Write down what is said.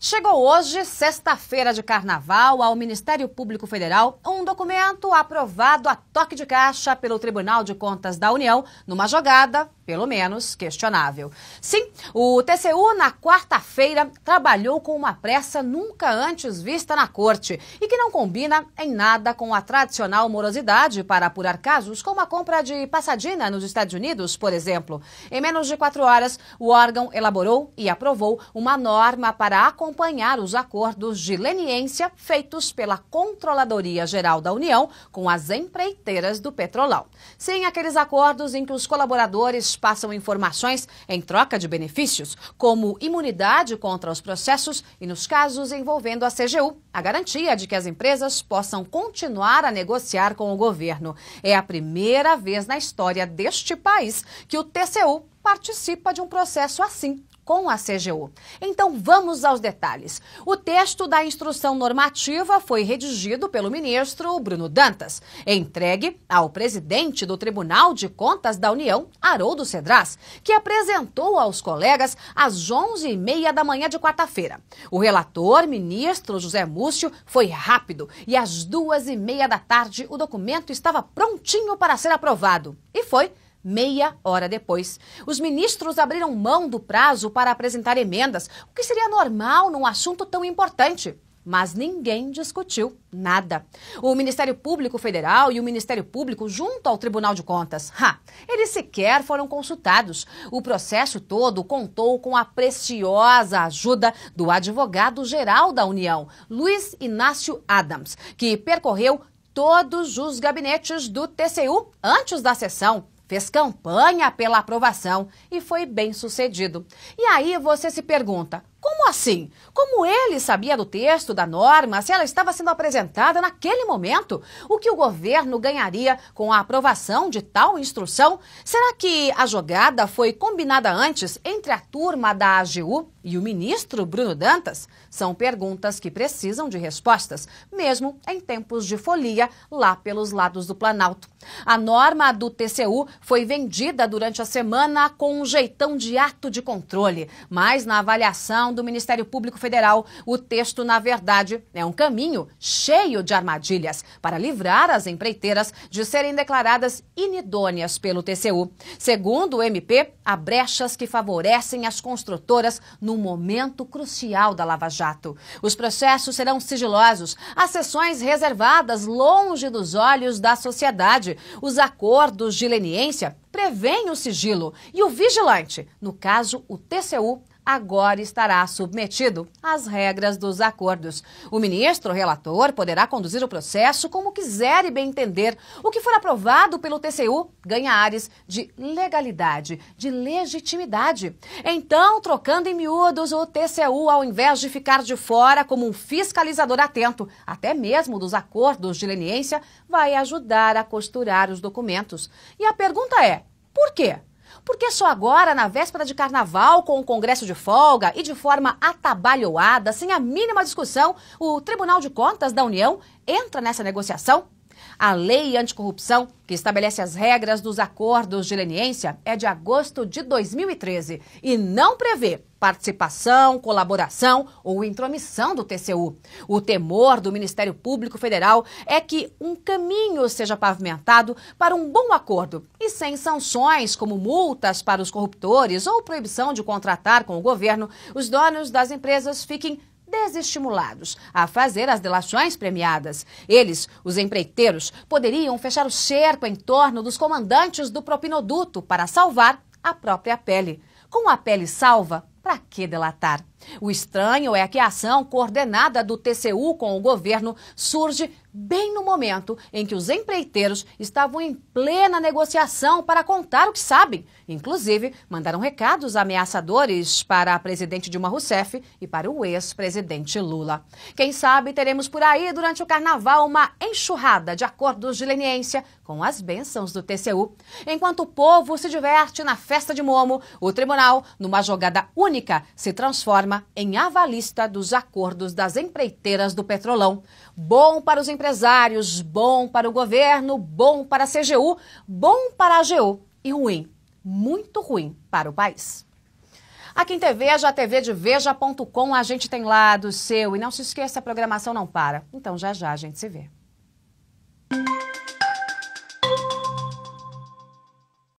Chegou hoje, sexta-feira de carnaval, ao Ministério Público Federal, um documento aprovado a toque de caixa pelo Tribunal de Contas da União, numa jogada, pelo menos, questionável. Sim, o TCU, na quarta-feira, trabalhou com uma pressa nunca antes vista na Corte e que não combina em nada com a tradicional morosidade para apurar casos como a compra de Pasadena nos Estados Unidos, por exemplo. Em menos de 4 horas, o órgão elaborou e aprovou uma norma para acompanhar os acordos de leniência feitos pela Controladoria Geral da União com as empreiteiras do Petrolão. Sim, aqueles acordos em que os colaboradores passam informações em troca de benefícios, como imunidade contra os processos e, nos casos envolvendo a CGU, a garantia de que as empresas possam continuar a negociar com o governo. É a primeira vez na história deste país que o TCU participa de um processo assim, com a CGU. Então vamos aos detalhes. O texto da instrução normativa foi redigido pelo ministro Bruno Dantas, entregue ao presidente do Tribunal de Contas da União, Haroldo Cedras, que apresentou aos colegas às 11h30 da manhã de quarta-feira. O relator, ministro José Múcio, foi rápido e às 2h30 da tarde o documento estava prontinho para ser aprovado. E foi meia hora depois. Os ministros abriram mão do prazo para apresentar emendas, o que seria normal num assunto tão importante. Mas ninguém discutiu nada. O Ministério Público Federal e o Ministério Público junto ao Tribunal de Contas, eles sequer foram consultados. O processo todo contou com a preciosa ajuda do advogado-geral da União, Luiz Inácio Adams, que percorreu todos os gabinetes do TCU antes da sessão. Fez campanha pela aprovação e foi bem sucedido. E aí você se pergunta, como assim? Como ele sabia do texto da norma se ela estava sendo apresentada naquele momento? O que o governo ganharia com a aprovação de tal instrução? Será que a jogada foi combinada antes entre a turma da AGU e o ministro Bruno Dantas? São perguntas que precisam de respostas, mesmo em tempos de folia lá pelos lados do Planalto. A norma do TCU foi vendida durante a semana com um jeitão de ato de controle, mas na avaliação do Ministério Público Federal, o texto, na verdade, é um caminho cheio de armadilhas para livrar as empreiteiras de serem declaradas inidôneas pelo TCU. Segundo o MP, há brechas que favorecem as construtoras num momento crucial da Lava Jato. Os processos serão sigilosos, as sessões reservadas longe dos olhos da sociedade. Os acordos de leniência prevêem o sigilo e o vigilante, no caso o TCU, agora estará submetido às regras dos acordos. O ministro relator poderá conduzir o processo como quiser e bem entender. O que for aprovado pelo TCU ganha áreas de legalidade, de legitimidade. Então, trocando em miúdos, o TCU, ao invés de ficar de fora como um fiscalizador atento, até mesmo dos acordos de leniência, vai ajudar a costurar os documentos. E a pergunta é, por quê? Porque só agora, na véspera de carnaval, com o Congresso de folga e de forma atabalhoada, sem a mínima discussão, o Tribunal de Contas da União entra nessa negociação? A lei anticorrupção, que estabelece as regras dos acordos de leniência, é de agosto de 2013 e não prevê participação, colaboração ou intromissão do TCU. O temor do Ministério Público Federal é que um caminho seja pavimentado para um bom acordo e sem sanções como multas para os corruptores ou proibição de contratar com o governo, os donos das empresas fiquem desestimulados a fazer as delações premiadas. Eles, os empreiteiros, poderiam fechar o cerco em torno dos comandantes do propinoduto para salvar a própria pele. Com a pele salva, para que delatar? O estranho é que a ação coordenada do TCU com o governo surge bem no momento em que os empreiteiros estavam em plena negociação para contar o que sabem. Inclusive, mandaram recados ameaçadores para a presidente Dilma Rousseff e para o ex-presidente Lula. Quem sabe teremos por aí, durante o carnaval, uma enxurrada de acordos de leniência com as bênçãos do TCU. Enquanto o povo se diverte na festa de Momo, o tribunal, numa jogada única, se transforma em avalista dos acordos das empreiteiras do Petrolão. Bom para os empresários, bom para o governo, bom para a CGU, bom para a AGU e ruim, muito ruim para o país. Aqui em Veja, a TV de Veja.com, a gente tem lá do seu. E não se esqueça, a programação não para. Então já já a gente se vê.